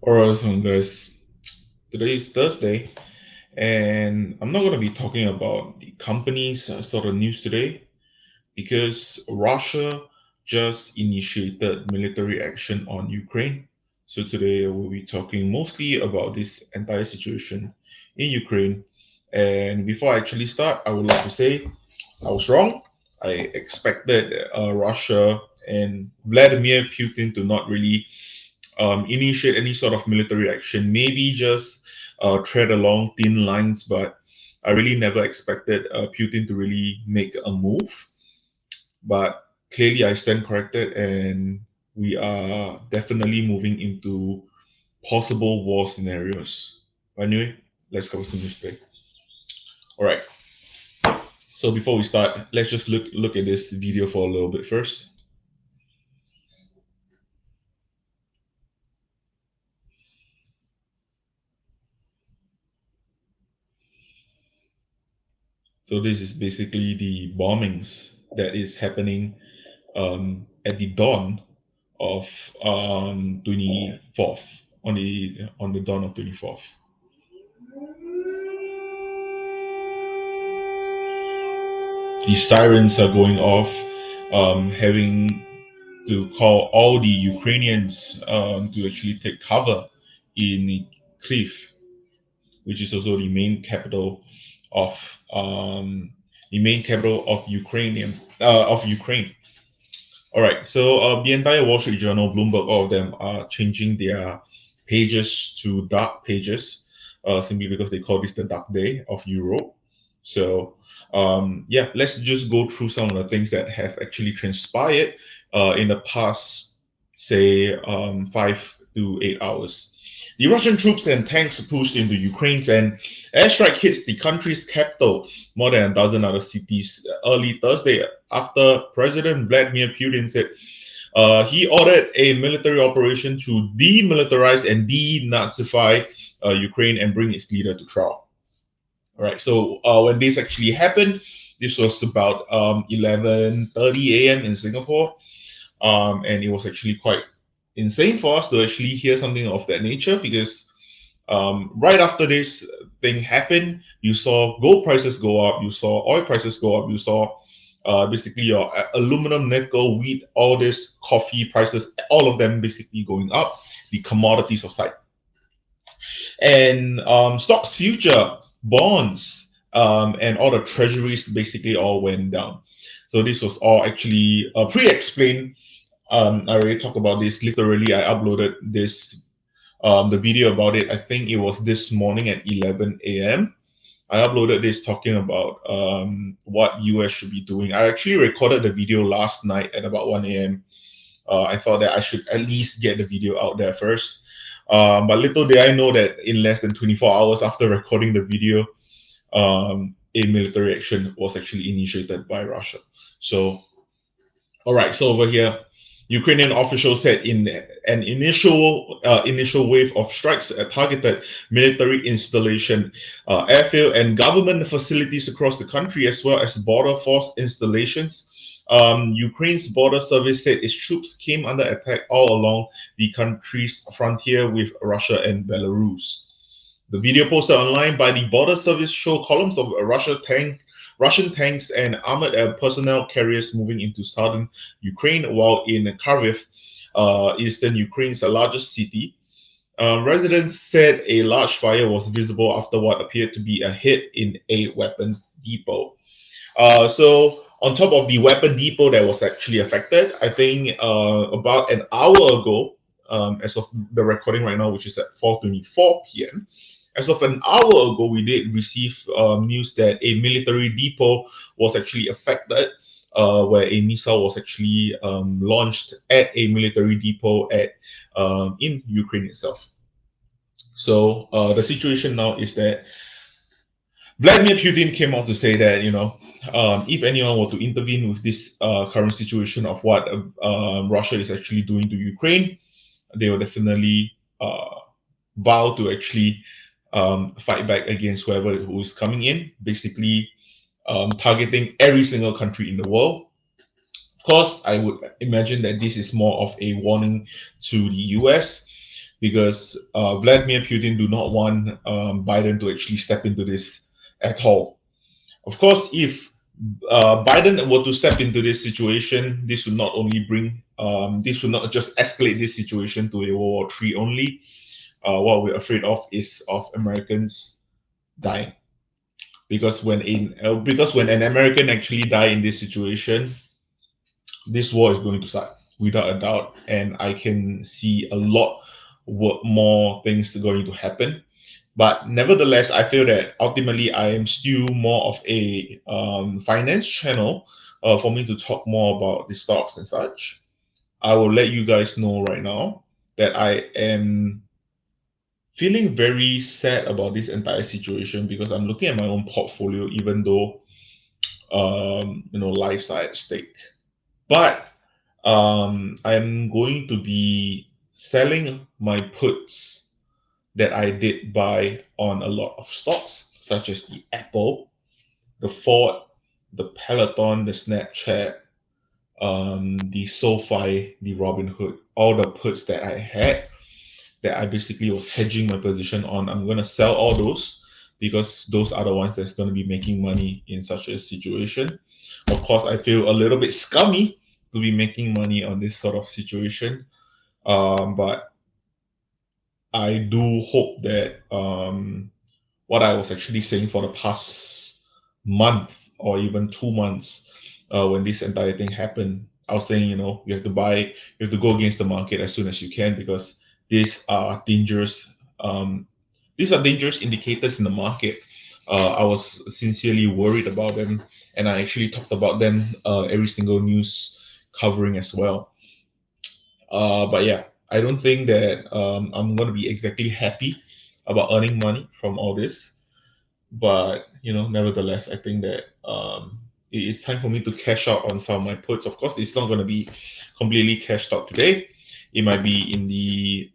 Alright, so guys, today is Thursday, and I'm not going to be talking about the companies sort of news today because Russia just initiated military action on Ukraine. So today we'll be talking mostly about this entire situation in Ukraine. And before I actually start, I would like to say I was wrong. I expected Russia and Vladimir Putin to not really initiate any sort of military action, maybe just tread along thin lines, but I really never expected Putin to really make a move. But clearly, I stand corrected, and we are definitely moving into possible war scenarios. Anyway, let's cover some news today. All right. So before we start, let's just look at this video for a little bit first. So this is basically the bombings that is happening at the dawn of 24th, on the dawn of 24th. The sirens are going off, having to call all the Ukrainians to actually take cover in Kyiv, which is also of the main capital of Ukraine. All right. So the entire Wall Street Journal, Bloomberg, all of them are changing their pages to dark pages, simply because they call this the dark day of Europe. So yeah, let's just go through some of the things that have actually transpired in the past, say 5 to 8 hours. The Russian troops and tanks pushed into Ukraine, and airstrike hits the country's capital, more than a dozen other cities early Thursday after President Vladimir Putin said he ordered a military operation to demilitarize and denazify Ukraine and bring its leader to trial. All right. So when this actually happened, this was about 11:30 a.m. in Singapore, and it was actually quite insane for us to actually hear something of that nature because right after this thing happened, you saw gold prices go up, you saw oil prices go up, you saw basically your aluminum, nickel, wheat, all this coffee prices, all of them basically going up, the commodities of sight. And stocks, future, bonds, and all the treasuries basically all went down. So this was all actually pre-explained. I already talked about this. Literally, I uploaded this the video about it. I think it was this morning at 11 a.m. I uploaded this talking about what US should be doing. I actually recorded the video last night at about 1 a.m. I thought that I should at least get the video out there first. But little did I know that in less than 24 hours after recording the video, a military action was actually initiated by Russia. So, all right, so over here, Ukrainian officials said in an initial wave of strikes targeted military installation, airfield, and government facilities across the country, as well as border force installations. Ukraine's border service said its troops came under attack all along the country's frontier with Russia and Belarus. The video posted online by the border service show columns of Russian tanks and armored personnel carriers moving into southern Ukraine, while in Kharkiv, eastern Ukraine's largest city, residents said a large fire was visible after what appeared to be a hit in a weapon depot. So on top of the weapon depot that was actually affected, I think about an hour ago, as of the recording right now, which is at 4:24 p.m. As of an hour ago, we did receive news that a military depot was actually affected, where a missile was actually launched at a military depot at in Ukraine itself. So the situation now is that Vladimir Putin came out to say that if anyone were to intervene with this current situation of what Russia is actually doing to Ukraine, they will definitely vow to actually fight back against who is coming in, basically targeting every single country in the world. Of course, I would imagine that this is more of a warning to the US. because Vladimir Putin do not want Biden to actually step into this at all. Of course, if Biden were to step into this situation, this would not only this would not just escalate this situation to a World War III only. What we're afraid of is of Americans dying, because when an American actually die in this situation, this war is going to start without a doubt, and I can see a lot more things going to happen. But nevertheless, I feel that ultimately I am still more of a finance channel for me to talk more about the stocks and such. I will let you guys know right now that I am feeling very sad about this entire situation, because I'm looking at my own portfolio, even though life's at stake. But I'm going to be selling my puts that I did buy on a lot of stocks, such as the Apple, the Ford, the Peloton, the Snapchat, the SoFi, the Robinhood, all the puts that I had that I basically was hedging my position on. I'm going to sell all those, because those are the ones that's going to be making money in such a situation. Of course, I feel a little bit scummy to be making money on this sort of situation, but I do hope that what I was actually saying for the past month or even 2 months, when this entire thing happened, I was saying, you have to buy, you have to go against the market as soon as you can, because these are dangerous. These are dangerous indicators in the market. I was sincerely worried about them, and I actually talked about them every single news covering as well. But yeah, I don't think that I'm going to be exactly happy about earning money from all this. But nevertheless, I think that it is time for me to cash out on some of my puts. Of course, it's not going to be completely cashed out today. It might be in the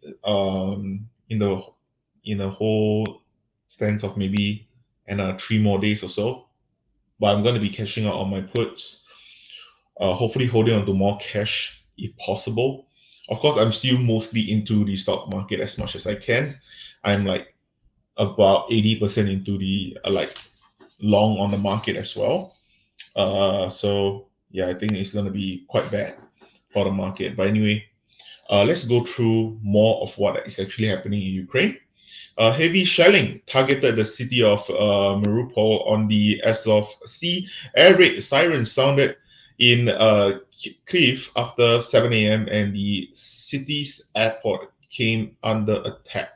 in a whole stance of maybe 3 more days or so. But I'm going to be cashing out on my puts. Hopefully holding on to more cash if possible. Of course, I'm still mostly into the stock market as much as I can. I'm like about 80% into the long on the market as well. So yeah, I think it's gonna be quite bad for the market. But anyway, let's go through more of what is actually happening in Ukraine. Heavy shelling targeted the city of Mariupol on the Azov Sea. Air raid sirens sounded in Kyiv after 7 a.m. and the city's airport came under attack.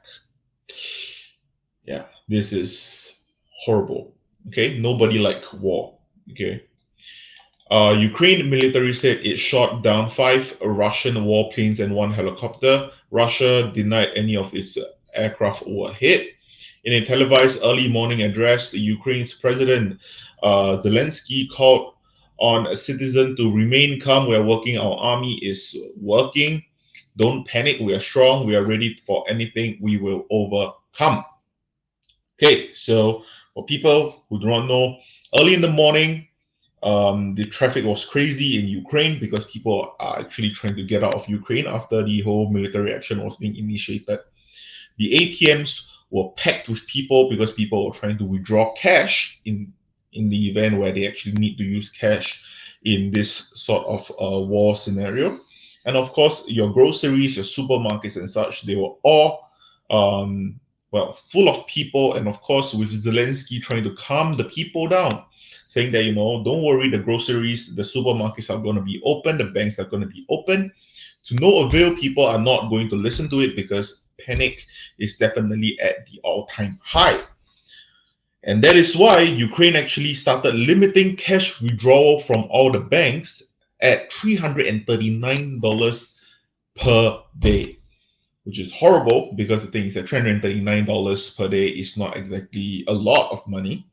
Yeah, this is horrible. Okay, nobody like war. Okay. Ukraine military said it shot down 5 Russian warplanes and 1 helicopter. Russia denied any of its aircraft were hit. In a televised early morning address, Ukraine's President Zelensky called on a citizen to remain calm. We are working. Our army is working. Don't panic. We are strong. We are ready for anything. We will overcome. Okay, so for people who do not know, early in the morning, the traffic was crazy in Ukraine because people are actually trying to get out of Ukraine after the whole military action was being initiated. The ATMs were packed with people because people were trying to withdraw cash in the event where they actually need to use cash in this sort of war scenario. And of course, your groceries, your supermarkets, and such, they were all full of people. And of course, with Zelensky trying to calm the people down, saying that, don't worry, the groceries, the supermarkets are going to be open, the banks are going to be open. To no avail, people are not going to listen to it because panic is definitely at the all-time high. And that is why Ukraine actually started limiting cash withdrawal from all the banks at $339 per day, which is horrible because the thing is that $339 per day is not exactly a lot of money.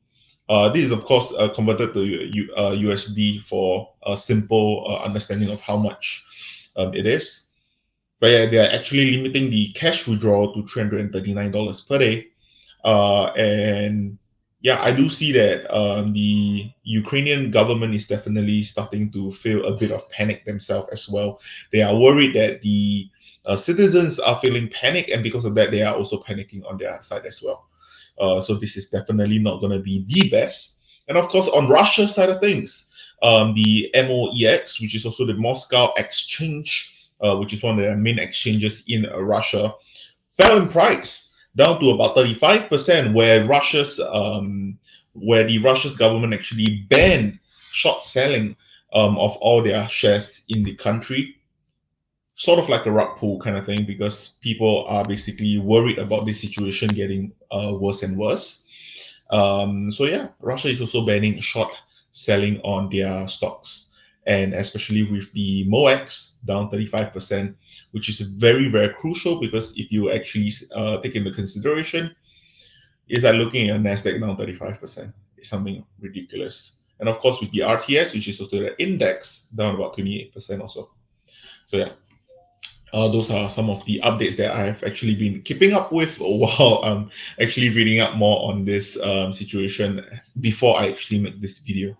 This is, of course, converted to USD for a simple understanding of how much it is. But yeah, they are actually limiting the cash withdrawal to $339 per day. And yeah, I do see that the Ukrainian government is definitely starting to feel a bit of panic themselves as well. They are worried that the citizens are feeling panic, and because of that, they are also panicking on their side as well. So this is definitely not going to be the best. And of course, on Russia's side of things, the MOEX, which is also the Moscow Exchange, which is one of the main exchanges in Russia, fell in price down to about 35%, where the Russia's government actually banned short selling of all their shares in the country, sort of like a rug pull kind of thing, because people are basically worried about the situation getting worse and worse. So yeah, Russia is also banning short selling on their stocks, and especially with the MOEX down 35%, which is very, very crucial, because if you actually take into consideration, is that looking at Nasdaq down 35% is something ridiculous. And of course, with the RTS, which is also the index, down about 28% also. So yeah, those are some of the updates that I have actually been keeping up with while I'm actually reading up more on this situation before I actually make this video.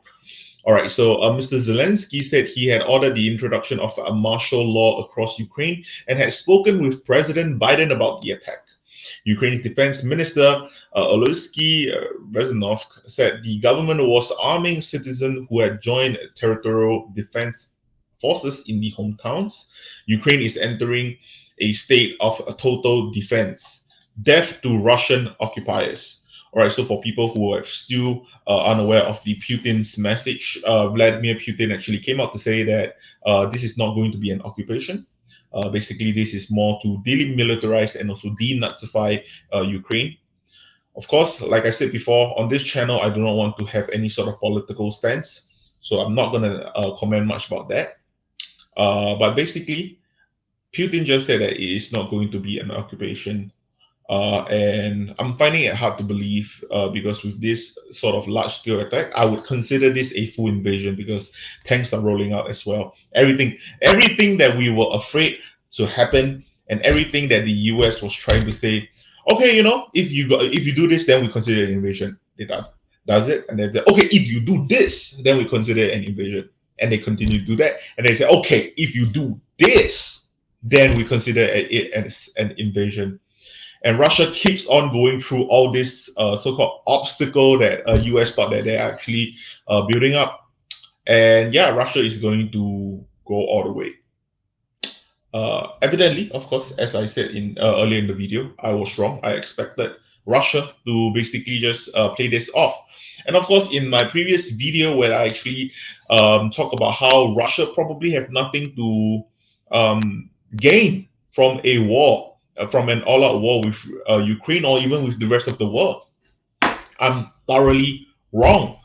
All right, so Mr. Zelensky said he had ordered the introduction of a martial law across Ukraine and had spoken with President Biden about the attack. Ukraine's defense minister, Oleksiy Reznikov, said the government was arming citizens who had joined territorial defense forces in the hometowns. Ukraine is entering a state of total defense, death to Russian occupiers. All right, so for people who are still unaware of the Putin's message, Vladimir Putin actually came out to say that this is not going to be an occupation. Basically, this is more to demilitarize and also denazify Ukraine. Of course, like I said before, on this channel, I do not want to have any sort of political stance, so I'm not going to comment much about that. But basically, Putin just said that it is not going to be an occupation. And I'm finding it hard to believe because with this sort of large-scale attack, I would consider this a full invasion, because tanks are rolling out as well. Everything that we were afraid to happen, and everything that the US was trying to say, okay, if you do this, then we consider it an invasion. Does it? And then okay, if you do this, then we consider it an invasion. And they continue to do that, and they say, okay, if you do this, then we consider it as an invasion. And Russia keeps on going through all this so-called obstacle that US thought that they're actually building up. And yeah, Russia is going to go all the way. Evidently, of course, as I said in earlier in the video, I was wrong. I expected Russia to basically just play this off. And of course, in my previous video where I actually talk about how Russia probably have nothing to gain from a war, from an all-out war with Ukraine, or even with the rest of the world, I'm thoroughly wrong,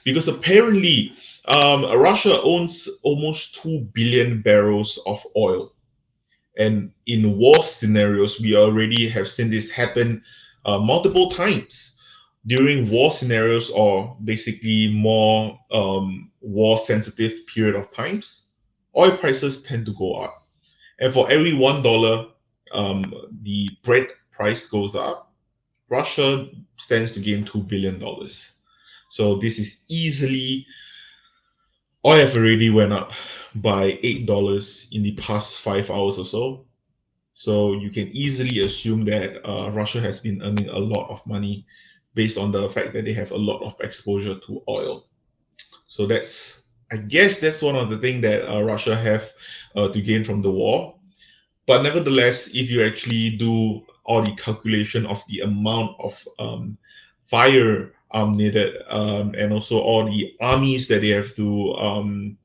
because apparently Russia owns almost 2 billion barrels of oil. And in war scenarios, we already have seen this happen multiple times. During war scenarios, or basically more war-sensitive period of times, oil prices tend to go up. And for every $1 the Brent price goes up, Russia stands to gain $2 billion. So this is easily, oil have already went up by $8 in the past 5 hours or so. So you can easily assume that Russia has been earning a lot of money based on the fact that they have a lot of exposure to oil. So I guess that's one of the things that Russia have to gain from the war. But nevertheless, if you actually do all the calculation of the amount of firearm needed, and also all the armies that they have to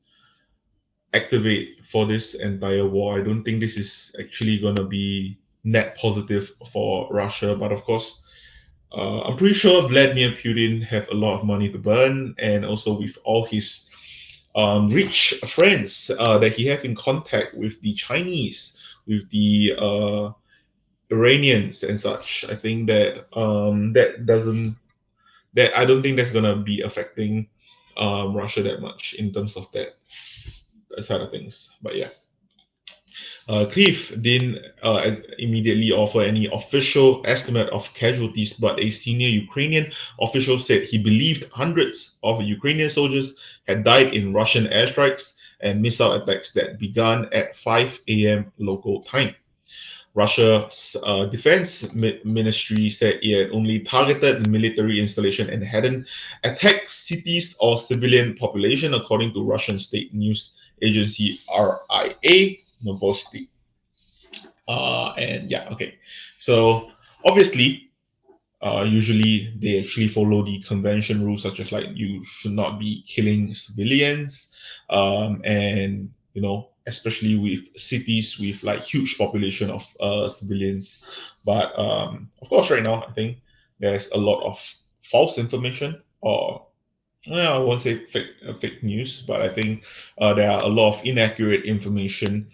activate for this entire war, I don't think this is actually going to be net positive for Russia. But of course, I'm pretty sure Vladimir Putin have a lot of money to burn, and also with all his rich friends that he have in contact with the Chinese, with the Iranians and such. I think that I don't think that's gonna be affecting Russia that much in terms of that side of things. But yeah. Kyiv didn't immediately offer any official estimate of casualties, but a senior Ukrainian official said he believed hundreds of Ukrainian soldiers had died in Russian airstrikes and missile attacks that began at 5 a.m. local time. Russia's defense ministry said it had only targeted military installation and hadn't attacked cities or civilian population, according to Russian state news agency RIA Novosti. And yeah, okay. So obviously, usually they actually follow the convention rules, such as like you should not be killing civilians, and especially with cities with like huge population of civilians. But of course, right now I think there's a lot of false information, or well, I won't say fake news, but I think there are a lot of inaccurate information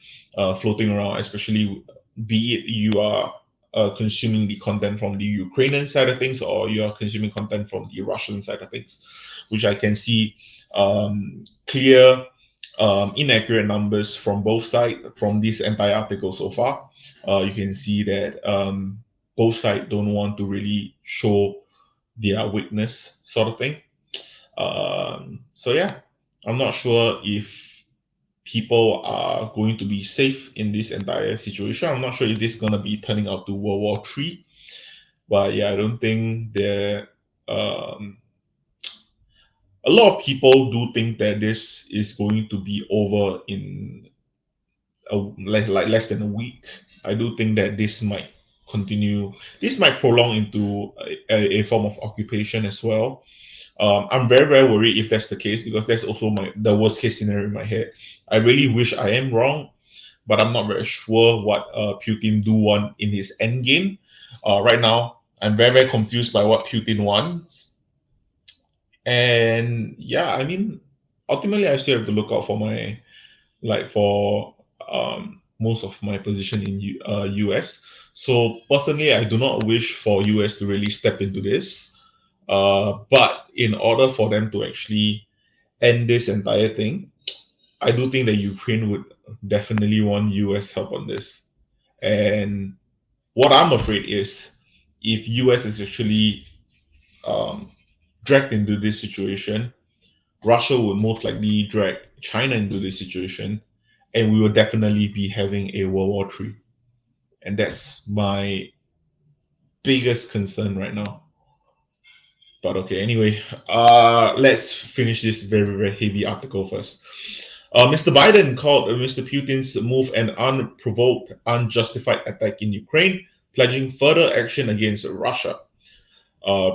floating around, especially be it you are consuming the content from the Ukrainian side of things, or you are consuming content from the Russian side of things, which I can see clear inaccurate numbers from both sides from this entire article so far. You can see that both sides don't want to really show their weakness, sort of thing. So yeah, I'm not sure if people are going to be safe in this entire situation. I'm not sure if this is gonna be turning out to World War III, but yeah, I don't think there. A lot of people do think that this is going to be over in like less than a week. I do think that this might continue. This might prolong into a form of occupation as well. I'm very, very worried if that's the case, because that's also the worst case scenario in my head. I really wish I am wrong, but I'm not very sure what Putin do want in his end game. Right now, I'm very, very confused by what Putin wants. And yeah, I mean, ultimately, I still have to look out for for most of my position in US. So personally, I do not wish for US to really step into this. But in order for them to actually end this entire thing, I do think that Ukraine would definitely want US help on this. And what I'm afraid is, if US is actually um, dragged into this situation, Russia would most likely drag China into this situation, and we will definitely be having a World War III. And that's my biggest concern right now. But okay, anyway, let's finish this very, very heavy article first. Mr. Biden called Mr. Putin's move an unprovoked, unjustified attack in Ukraine, pledging further action against Russia.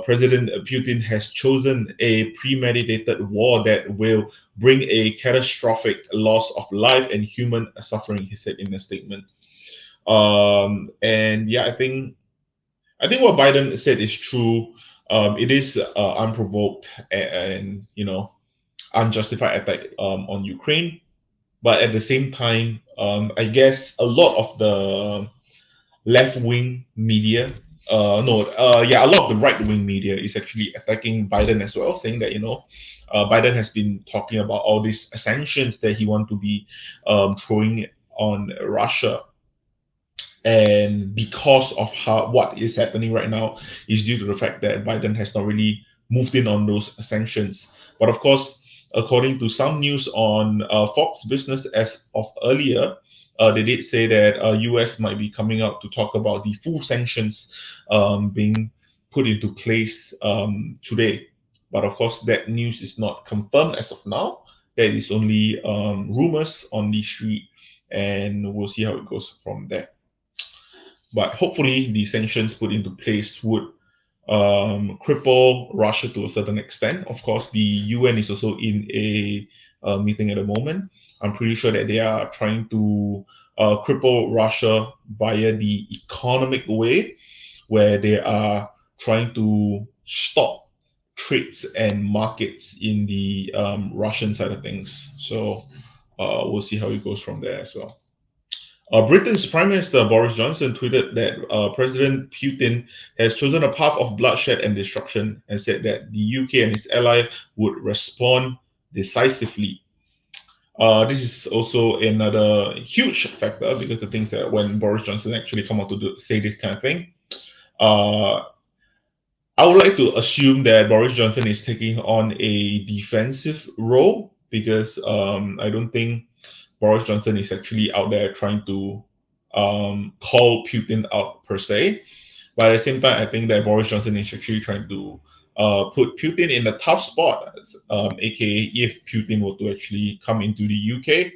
President Putin has chosen a premeditated war that will bring a catastrophic loss of life and human suffering, he said in a statement. And yeah, I think what Biden said is true. It is unprovoked and unjustified attack on Ukraine, but at the same time, I guess a lot of the left wing media, no, yeah, a lot of the right wing media is actually attacking Biden as well, saying that Biden has been talking about all these sanctions that he want to be throwing on Russia, and because of what is happening right now is due to the fact that Biden has not really moved in on those sanctions. But of course, according to some news on Fox Business as of earlier, they did say that US might be coming out to talk about the full sanctions being put into place today. But of course, that news is not confirmed as of now. There is only rumors on the street, and we'll see how it goes from there. But hopefully, the sanctions put into place would cripple Russia to a certain extent. Of course, the UN is also in a meeting at the moment. I'm pretty sure that they are trying to cripple Russia via the economic way, where they are trying to stop trades and markets in the Russian side of things. So we'll see how it goes from there as well. Britain's Prime Minister Boris Johnson tweeted that President Putin has chosen a path of bloodshed and destruction, and said that the UK and its ally would respond decisively. This is also another huge factor, because the things that when Boris Johnson actually come out to say this kind of thing, I would like to assume that Boris Johnson is taking on a defensive role, because I don't think Boris Johnson is actually out there trying to call Putin out per se. But at the same time, I think that Boris Johnson is actually trying to put Putin in a tough spot, aka if Putin were to actually come into the UK,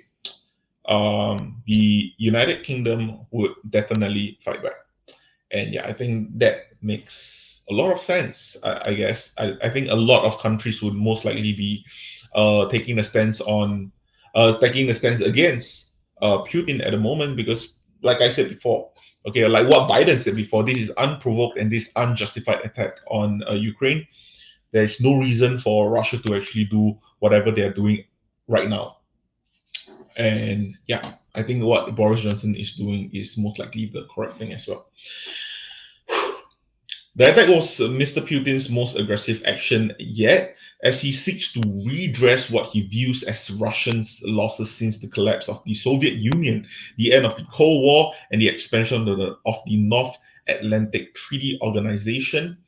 the United Kingdom would definitely fight back. And yeah, I think that makes a lot of sense. I guess I think a lot of countries would most likely be taking a stance on taking a stance against Putin at the moment because, like I said before, okay, like what Biden said before, this is unprovoked and this unjustified attack on Ukraine. There is no reason for Russia to actually do whatever they are doing right now. And yeah, I think what Boris Johnson is doing is most likely the correct thing as well. The attack was Mr. Putin's most aggressive action yet, as he seeks to redress what he views as Russia's losses since the collapse of the Soviet Union, the end of the Cold War, and the expansion of the North Atlantic Treaty Organization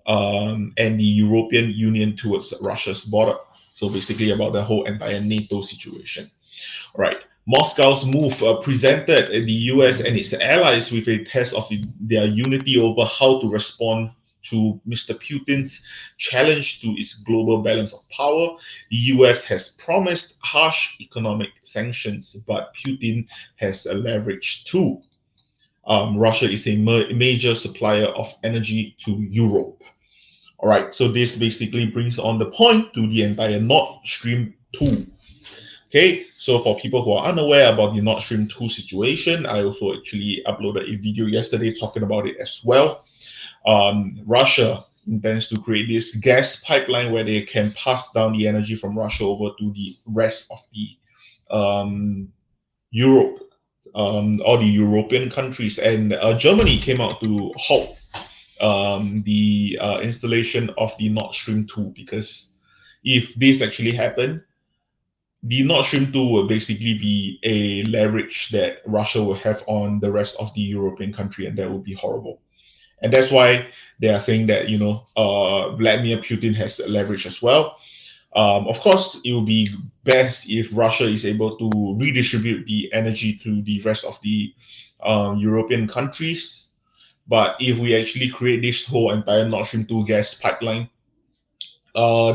and the European Union towards Russia's border. So basically about the whole entire NATO situation. All right. Moscow's move presented the US and its allies with a test of their unity over how to respond to Mr. Putin's challenge to its global balance of power. The US has promised harsh economic sanctions, but Putin has a leverage too. Russia is a major supplier of energy to Europe. All right, so this basically brings on the point to the entire Nord Stream 2. Okay, so for people who are unaware about the Nord Stream 2 situation, I also actually uploaded a video yesterday talking about it as well. Russia intends to create this gas pipeline where they can pass down the energy from Russia over to the rest of the Europe, all the European countries. And Germany came out to halt the installation of the Nord Stream 2 because if this actually happened, the Nord Stream 2 will basically be a leverage that Russia will have on the rest of the European country, and that would be horrible. And that's why they are saying that, Vladimir Putin has leverage as well. Of course, it will be best if Russia is able to redistribute the energy to the rest of the European countries. But if we actually create this whole entire Nord Stream 2 gas pipeline,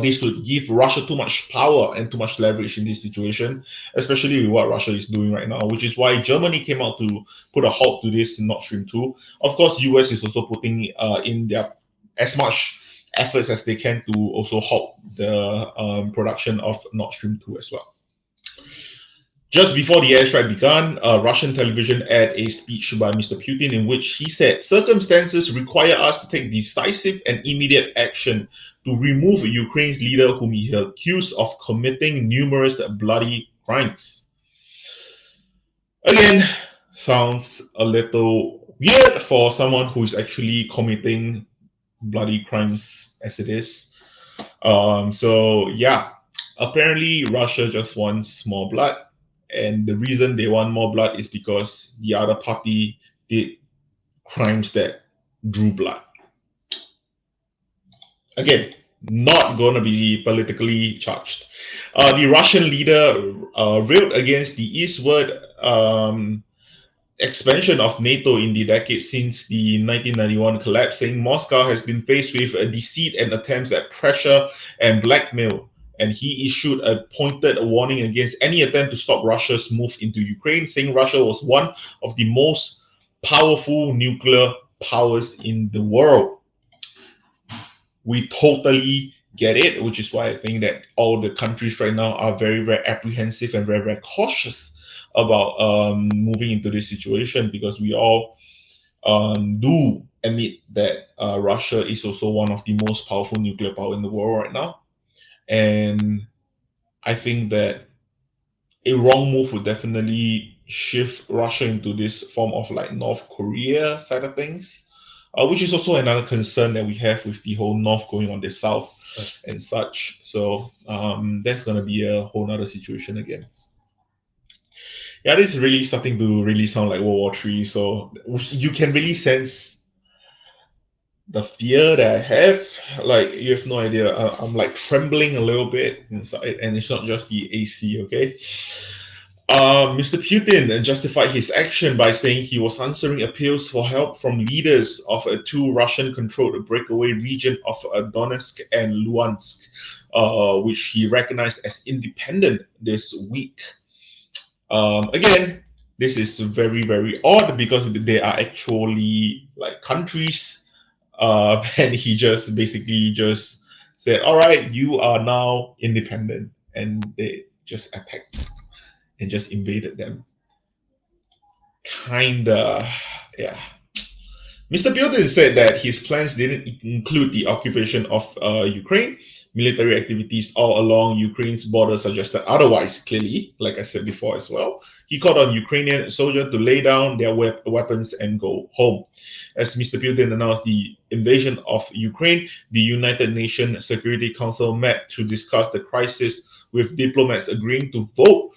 this would give Russia too much power and too much leverage in this situation, especially with what Russia is doing right now, which is why Germany came out to put a halt to this Nord Stream 2. Of course, US is also putting in their as much efforts as they can to also halt the production of Nord Stream 2 as well. Just before the airstrike began, Russian television aired a speech by Mr. Putin in which he said, "Circumstances require us to take decisive and immediate action to remove Ukraine's leader whom he accused of committing numerous bloody crimes." Again, sounds a little weird for someone who is actually committing bloody crimes as it is. So yeah, apparently Russia just wants more blood. And the reason they want more blood is because the other party did crimes that drew blood. Again, not going to be politically charged. The Russian leader railed against the eastward expansion of NATO in the decade since the 1991 collapse, saying Moscow has been faced with deceit and attempts at pressure and blackmail. And he issued a pointed warning against any attempt to stop Russia's move into Ukraine, saying Russia was one of the most powerful nuclear powers in the world. We totally get it, which is why I think that all the countries right now are very, very apprehensive and very, very cautious about moving into this situation, because we all do admit that Russia is also one of the most powerful nuclear power in the world right now. And I think that a wrong move would definitely shift Russia into this form of like North Korea side of things, which is also another concern that we have with the whole North going on the South and such. So that's going to be a whole nother situation again. Yeah, this is really starting to really sound like World War III. So you can really sense the fear that I have. Like, you have no idea. I'm like trembling a little bit inside, and it's not just the AC, okay? Mr. Putin justified his action by saying he was answering appeals for help from leaders of a two Russian-controlled breakaway region of Donetsk and Luhansk, which he recognized as independent this week. Again, this is very, very odd because they are actually like countries, and he just basically just said, "All right, you are now independent," and they just attacked and just invaded them. Kinda, yeah. Mr. Putin said that his plans didn't include the occupation of Ukraine. Military activities all along Ukraine's border suggested otherwise, clearly, like I said before as well. He called on Ukrainian soldiers to lay down their weapons and go home. As Mr. Putin announced the invasion of Ukraine, the United Nations Security Council met to discuss the crisis, with diplomats agreeing to vote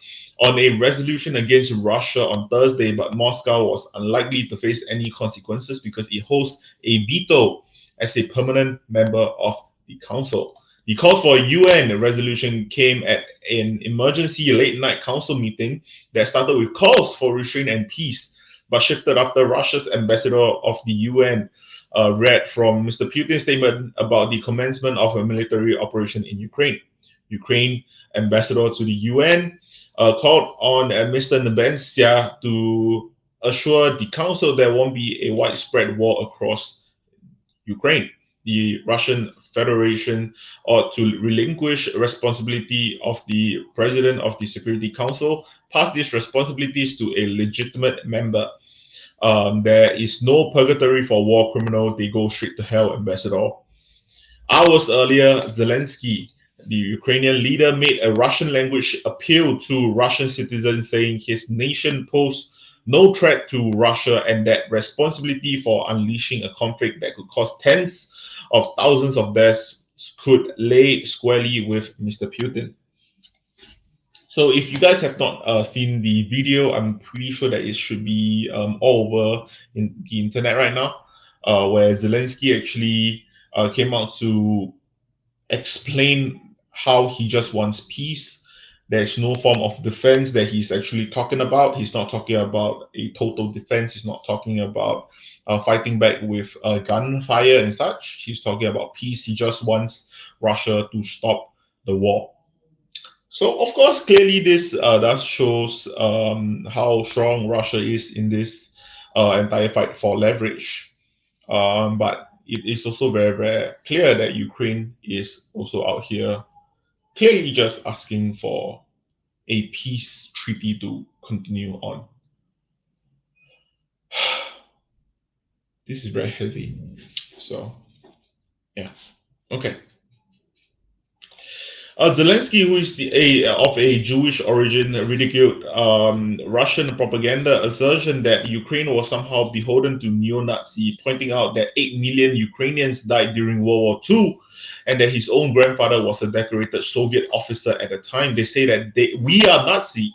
on a resolution against Russia on Thursday, but Moscow was unlikely to face any consequences because it holds a veto as a permanent member of the council. The calls for a UN resolution came at an emergency late night council meeting that started with calls for restraint and peace, but shifted after Russia's ambassador of the UN read from Mr. Putin's statement about the commencement of a military operation in Ukraine. Ukraine ambassador to the UN called on Mr. Nebenzia to assure the council there won't be a widespread war across Ukraine. The Russian Federation ought to relinquish responsibility of the president of the Security Council, pass these responsibilities to a legitimate member. There is no purgatory for war criminals. They go straight to hell, Ambassador. Hours earlier, Zelensky, the Ukrainian leader, made a Russian language appeal to Russian citizens, saying his nation posed no threat to Russia and that responsibility for unleashing a conflict that could cause tens of thousands of deaths could lay squarely with Mr. Putin. So if you guys have not seen the video, I'm pretty sure that it should be all over in the internet right now, where Zelensky actually came out to explain how he just wants peace. There's no form of defense that he's actually talking about. He's not talking about a total defense. He's not talking about fighting back with gunfire and such. He's talking about peace. He just wants Russia to stop the war. So, of course, clearly this does shows how strong Russia is in this entire fight for leverage. But it is also very, very clear that Ukraine is also out here clearly just asking for a peace treaty to continue on. This is very heavy. So, yeah. Okay. Zelensky, who is of a Jewish origin, ridiculed Russian propaganda assertion that Ukraine was somehow beholden to neo-Nazi, pointing out that 8 million Ukrainians died during World War II, and that his own grandfather was a decorated Soviet officer at the time. They say that we are Nazi,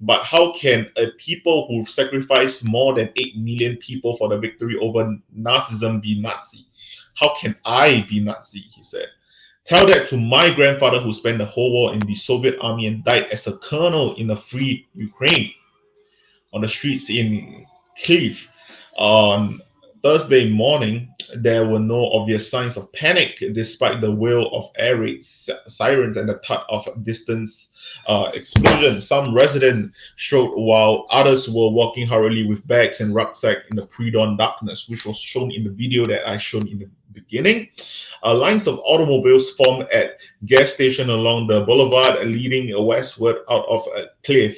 but how can a people who sacrificed more than 8 million people for the victory over Nazism be Nazi? How can I be Nazi? He said. Tell that to my grandfather who spent the whole war in the Soviet army and died as a colonel in a free Ukraine. On the streets in Kyiv on Thursday morning, there were no obvious signs of panic despite the wail of air raid sirens and the thud of distant explosions. Some residents strode while others were walking hurriedly with bags and rucksack in the pre-dawn darkness, which was shown in the video that I showed in the beginning. Lines of automobiles formed at gas station along the boulevard leading westward out of Kyiv.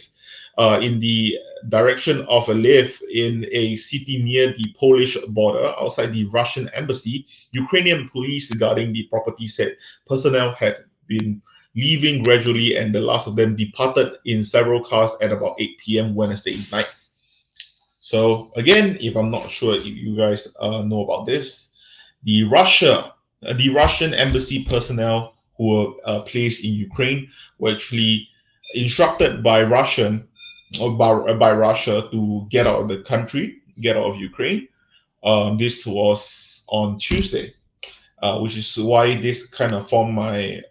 In the direction of a Lviv, in a city near the Polish border outside the Russian embassy. Ukrainian police guarding the property said personnel had been leaving gradually and the last of them departed in several cars at about 8 p.m. Wednesday night. So again, if I'm not sure if you guys know about this, the Russian embassy personnel who were placed in Ukraine were actually instructed by Russia to get out of the country, get out of Ukraine. This was on Tuesday. which is why this kind of formed my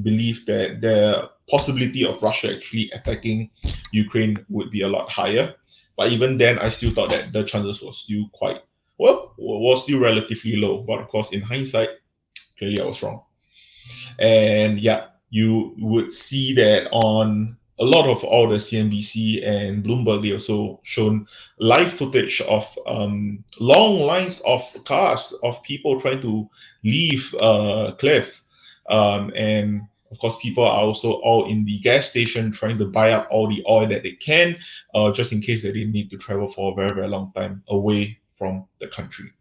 belief that the possibility of Russia actually attacking Ukraine would be a lot higher. But even then, I still thought that the chances was still quite well, was still relatively low. But of course, in hindsight, clearly I was wrong. And yeah, you would see that on a lot of all the CNBC and Bloomberg, they also shown live footage of long lines of cars of people trying to leave Kiev. And of course, people are also all in the gas station trying to buy up all the oil that they can, just in case that they need to travel for a very, very long time away from the country.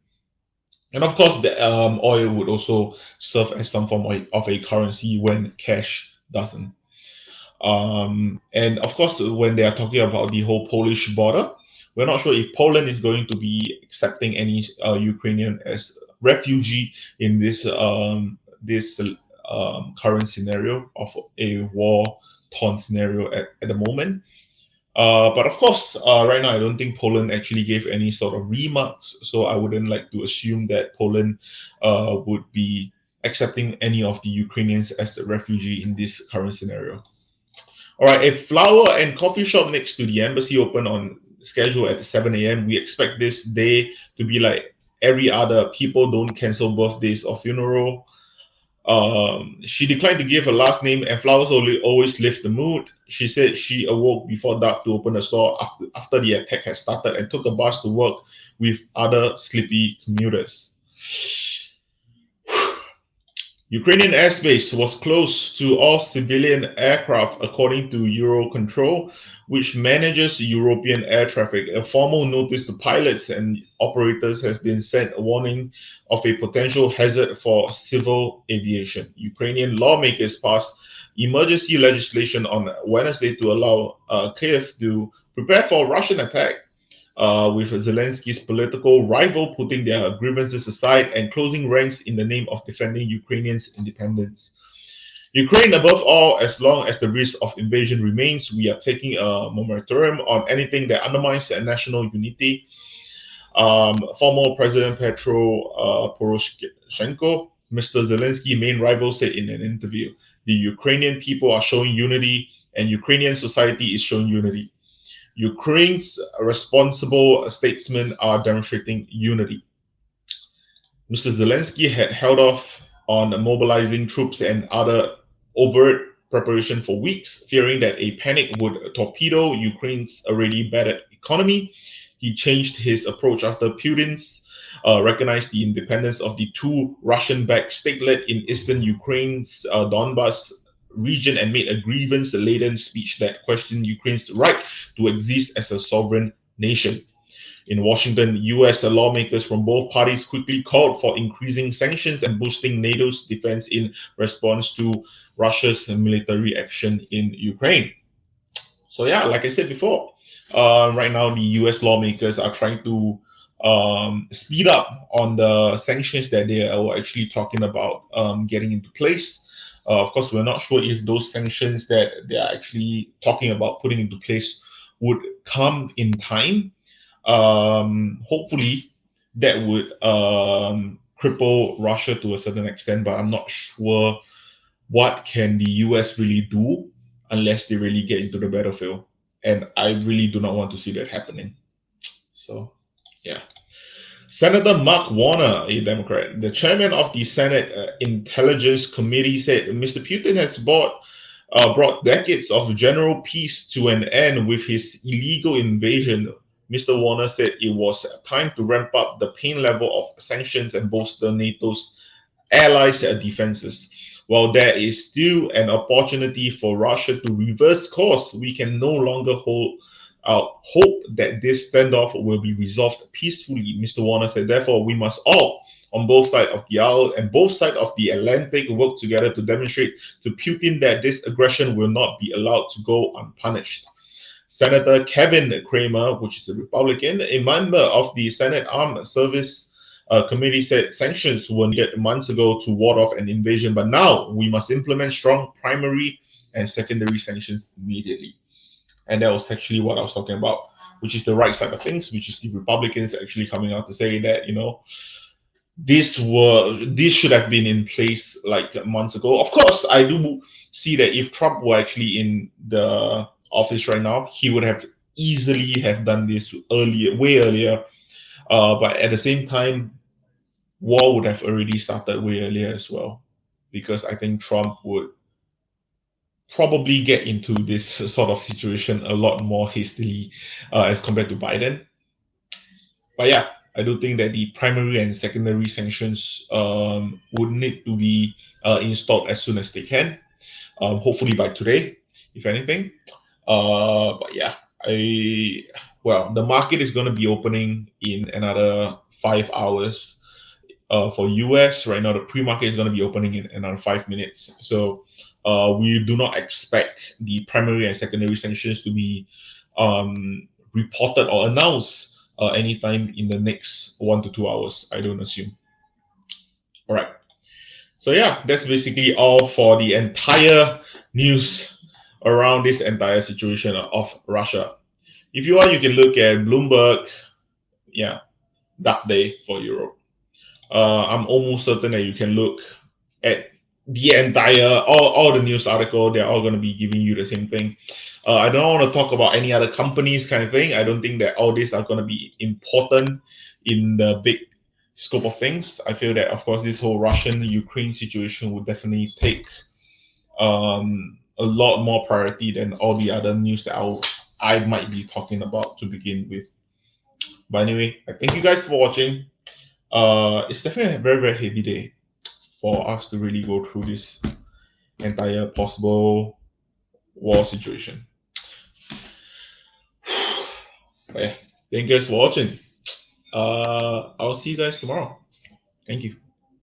And of course, the oil would also serve as some form of a currency when cash doesn't. And of course, when they are talking about the whole Polish border, we're not sure if Poland is going to be accepting any Ukrainian as refugee in this current scenario of a war-torn scenario at the moment. But of course, right now I don't think Poland actually gave any sort of remarks, so I wouldn't like to assume that Poland would be accepting any of the Ukrainians as a refugee in this current scenario. All right, a flower and coffee shop next to the embassy open on schedule at 7 a.m. We expect this day to be like every other. People don't cancel birthdays or funeral. She declined to give her last name, and flowers always lift the mood. She said she awoke before dark to open the store after the attack had started and took a bus to work with other sleepy commuters. Ukrainian airspace was closed to all civilian aircraft, according to Eurocontrol, which manages European air traffic. A formal notice to pilots and operators has been sent, warning of a potential hazard for civil aviation. Ukrainian lawmakers passed emergency legislation on Wednesday to allow Kiev to prepare for a Russian attack. With Zelensky's political rival putting their grievances aside and closing ranks in the name of defending Ukrainians' independence. Ukraine, above all, as long as the risk of invasion remains, we are taking a moratorium on anything that undermines national unity. Former President Petro Poroshenko, Mr. Zelensky's main rival, said in an interview, the Ukrainian people are showing unity and Ukrainian society is showing unity. Ukraine's responsible statesmen are demonstrating unity. Mr. Zelensky had held off on mobilizing troops and other overt preparation for weeks, fearing that a panic would torpedo Ukraine's already battered economy. He changed his approach after Putin's recognized the independence of the two Russian-backed statelet in eastern Ukraine's Donbas region and made a grievance-laden speech that questioned Ukraine's right to exist as a sovereign nation. In Washington, US lawmakers from both parties quickly called for increasing sanctions and boosting NATO's defense in response to Russia's military action in Ukraine. So yeah, like I said before, right now the US lawmakers are trying to speed up on the sanctions that they are actually talking about getting into place. Of course, we're not sure if those sanctions that they are actually talking about putting into place would come in time. Hopefully, that would cripple Russia to a certain extent, but I'm not sure what can the US really do unless they really get into the battlefield. And I really do not want to see that happening. So, yeah. Senator Mark Warner, a Democrat, the chairman of the Senate Intelligence Committee, said Mr. Putin has brought decades of general peace to an end with his illegal invasion. Mr. Warner said it was time to ramp up the pain level of sanctions and bolster NATO's allies' defenses. While there is still an opportunity for Russia to reverse course, we can no longer hold out hope that this standoff will be resolved peacefully, Mr. Warner said. Therefore, we must all, on both sides of the aisle and both sides of the Atlantic, work together to demonstrate to Putin that this aggression will not be allowed to go unpunished. Senator Kevin Cramer, which is a Republican, a member of the Senate Armed Service Committee, said sanctions were needed months ago to ward off an invasion, but now we must implement strong primary and secondary sanctions immediately. And that was actually what I was talking about, which is the right side of things, which is the Republicans actually coming out to say that, this should have been in place like months ago. Of course, I do see that if Trump were actually in the office right now, he would have easily have done this earlier, way earlier. But at the same time, war would have already started way earlier as well, because I think Trump would probably get into this sort of situation a lot more hastily as compared to Biden. But yeah, I do think that the primary and secondary sanctions would need to be installed as soon as they can, hopefully by today, if anything. But yeah, the market is going to be opening in another 5 hours. For US right now, the pre-market is going to be opening in another 5 minutes. So we do not expect the primary and secondary sanctions to be reported or announced anytime in the next 1 to 2 hours. I don't assume. All right. So yeah, that's basically all for the entire news around this entire situation of Russia. If you want, you can look at Bloomberg. Yeah, dark day for Europe. I'm almost certain that you can look at the entire all the news article. They're all going to be giving you the same thing. I don't want to talk about any other companies kind of thing. I don't think that all these are going to be important in the big scope of things. I feel that, of course, this whole Russian Ukraine situation would definitely take a lot more priority than all the other news that I might be talking about to begin with. But anyway, I thank you guys for watching. It's definitely a very, very heavy day for us to really go through this entire possible war situation. But yeah, thank you guys for watching. I'll see you guys tomorrow. Thank you.